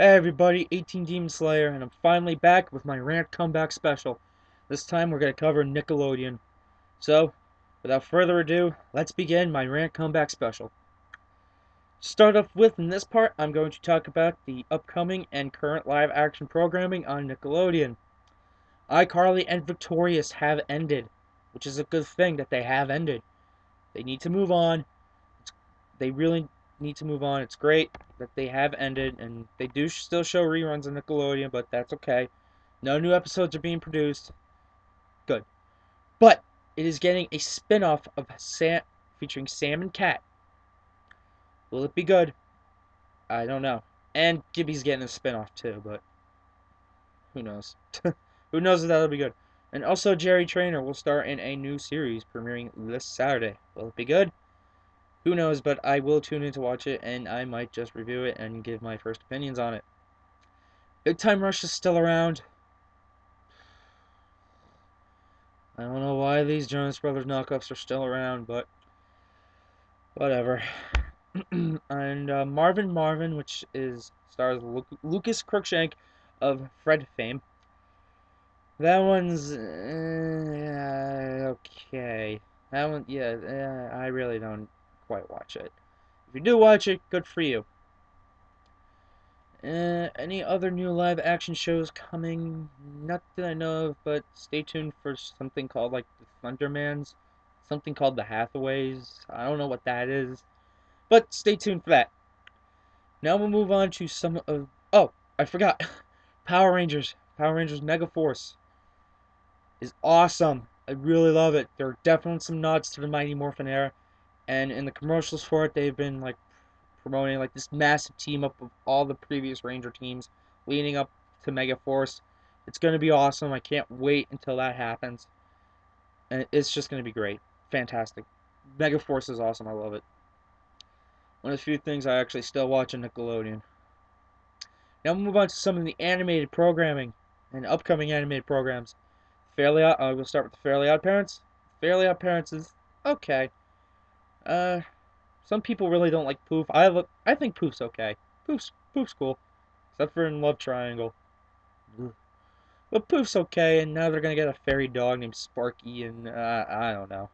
Hey everybody, 18 Demon Slayer, and I'm finally back with my Rant Comeback special. This time we're going to cover Nickelodeon. So, without further ado, let's begin my Rant Comeback special. To start off with, in this part, I'm going to talk about the upcoming and current live action programming on Nickelodeon. iCarly and Victorious have ended, which is a good thing that they have ended. They need to move on. They really need to move on. It's great that they have ended, and they do still show reruns on Nickelodeon, but that's okay. No new episodes are being produced. Good. But it is getting a spin-off of Sam featuring Sam and Cat. Will it be good? I don't know. And Gibby's getting a spin-off too, but who knows? Who knows if that'll be good? And also Jerry Trainer will star in a new series premiering this Saturday. Will it be good? Who knows, but I will tune in to watch it, and I might just review it and give my first opinions on it. Big Time Rush is still around. I don't know why these Jonas Brothers knockoffs are still around, but whatever. And Marvin, which is stars Lucas Cruikshank of Fred fame. That one's okay. That one, yeah, I really don't quite watch it. If you do watch it, good for you. Any other new live action shows coming? Not that I know of, but stay tuned for something called like the Thundermans, something called the Hathaways. I don't know what that is, but stay tuned for that. Now we'll move on to some of. Oh, I forgot. Power Rangers. Power Rangers Mega Force is awesome. I really love it. There are definitely some nods to the Mighty Morphin era, and in the commercials for it, they've been like promoting like this massive team up of all the previous Ranger teams leading up to Mega Force. It's going to be awesome. I can't wait until that happens. And it's just going to be great. Fantastic. Mega Force is awesome. I love it. One of the few things I actually still watch on Nickelodeon. Now we'll move on to some of the animated programming and upcoming animated programs. We'll start with the Fairly Odd Parents. Fairly Odd Parents is okay. Uh, some people really don't like Poof. I think Poof's okay. Poof's cool, except for in Love Triangle. Ugh. But Poof's okay, and now they're gonna get a fairy dog named Sparky, and I don't know.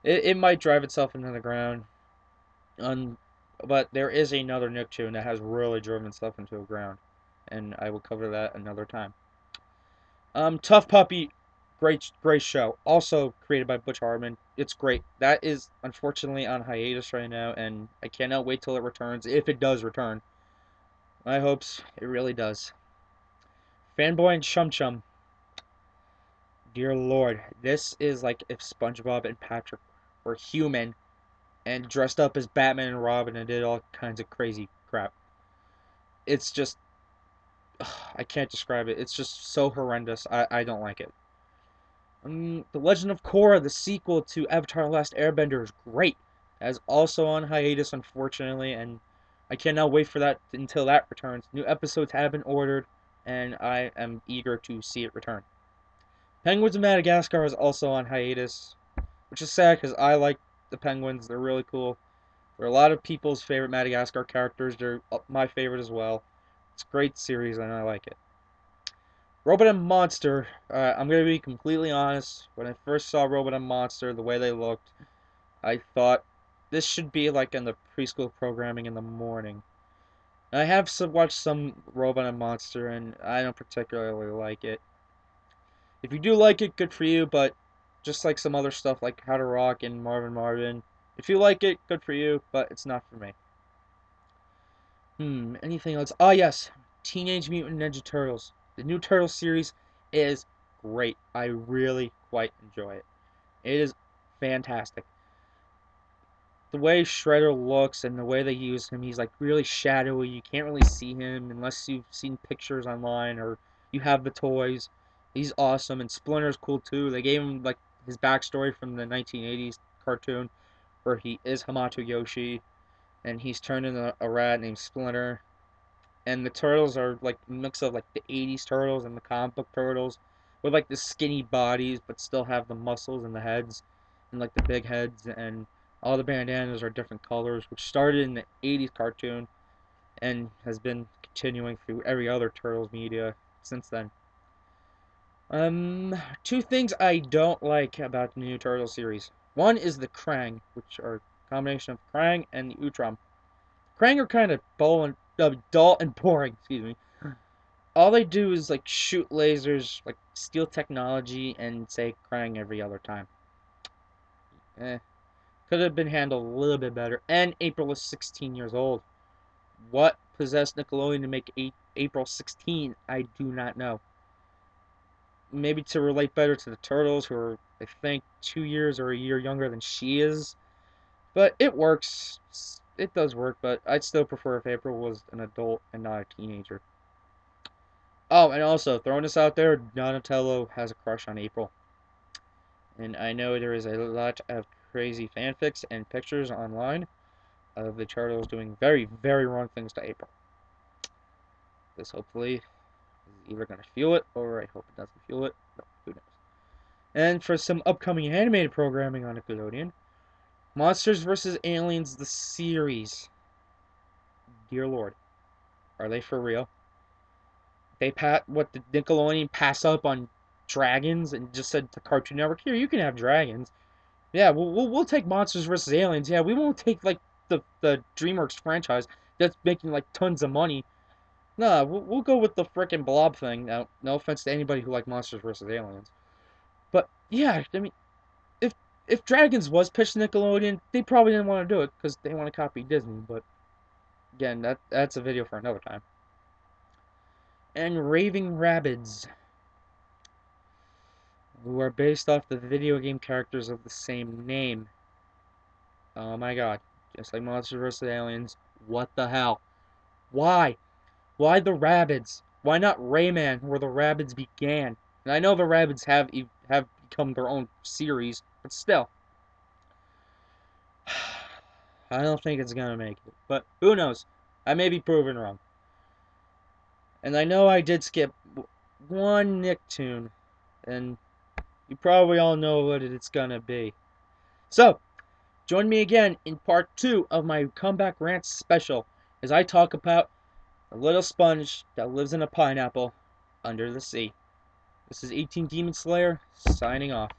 It might drive itself into the ground. Un, but there is another Nicktoon that has really driven itself into the ground, and I will cover that another time. Tough Puppy, great show. Also created by Butch Hartman. It's great. That is unfortunately on hiatus right now, and I cannot wait till it returns. If it does return, my hopes it really does. Fanboy and Chum Chum. Dear Lord, this is like if SpongeBob and Patrick were human and dressed up as Batman and Robin and did all kinds of crazy crap. It's just I can't describe it. It's just so horrendous. I don't like it. The Legend of Korra, the sequel to Avatar: The Last Airbender, is great. That is also on hiatus, unfortunately, and I cannot wait for that until that returns. New episodes have been ordered, and I am eager to see it return. Penguins of Madagascar is also on hiatus, which is sad because I like the penguins. They're really cool. They're a lot of people's favorite Madagascar characters. They're my favorite as well. It's a great series, and I like it. Robot and Monster. I'm gonna be completely honest. When I first saw Robot and Monster, the way they looked, I thought this should be like in the preschool programming in the morning. I have watched some Robot and Monster, and I don't particularly like it. If you do like it, good for you. But just like some other stuff like How to Rock and Marvin, if you like it, good for you. But it's not for me. Anything else? Oh yes, Teenage Mutant Ninja Turtles. The new Turtle series is great. I really quite enjoy it. It is fantastic. The way Shredder looks and the way they use him, he's like really shadowy. You can't really see him unless you've seen pictures online or you have the toys. He's awesome, and Splinter's cool too. They gave him like his backstory from the 1980s cartoon where he is Hamato Yoshi and he's turned into a rat named Splinter. And the turtles are like a mix of like the 80s turtles and the comic book turtles with like the skinny bodies but still have the muscles and the heads and like the big heads, and all the bandanas are different colors, which started in the 80s cartoon and has been continuing through every other Turtles media since then. Two things I don't like about the new Turtles series. One is the Krang, which are a combination of Krang and the Utrom. Krang are kind of dull and boring. Excuse me. All they do is like shoot lasers, like steal technology, and say Krang every other time. Eh, could have been handled a little bit better. And April was 16 years old. What possessed Nickelodeon to make April 16? I do not know. Maybe to relate better to the Turtles, who are, I think, 2 years or a year younger than she is. But it works. It does work, but I'd still prefer if April was an adult and not a teenager. Oh, and also, throwing this out there, Donatello has a crush on April. And I know there is a lot of crazy fanfics and pictures online of the Turtles doing very, very wrong things to April. This hopefully is either going to fuel it, or I hope it doesn't fuel it, but who knows. And for some upcoming animated programming on Nickelodeon, Monsters vs. Aliens, the series. Dear Lord, are they for real? What did Nickelodeon pass up on dragons and just said to Cartoon Network, here, you can have dragons. Yeah, we'll take Monsters vs. Aliens. Yeah, we won't take like the DreamWorks franchise that's making like tons of money. No, we'll go with the frickin' Blob thing. Now, no offense to anybody who like Monsters vs. Aliens, but yeah, I mean, if if Dragons was pitched to Nickelodeon, they probably didn't want to do it because they want to copy Disney. But again, that's a video for another time. And Raving Rabbids, who are based off the video game characters of the same name. Oh my god. Just like Monsters vs. Aliens. What the hell? Why? Why the Rabbids? Why not Rayman, where the Rabbids began? And I know the Rabbids have become their own series, but still. I don't think it's gonna make it. But who knows? I may be proven wrong. And I know I did skip one Nicktoon, and you probably all know what it's gonna be. So, join me again in part 2 of my Comeback Rant special as I talk about a little sponge that lives in a pineapple under the sea. This is 18 Demon Slayer, signing off.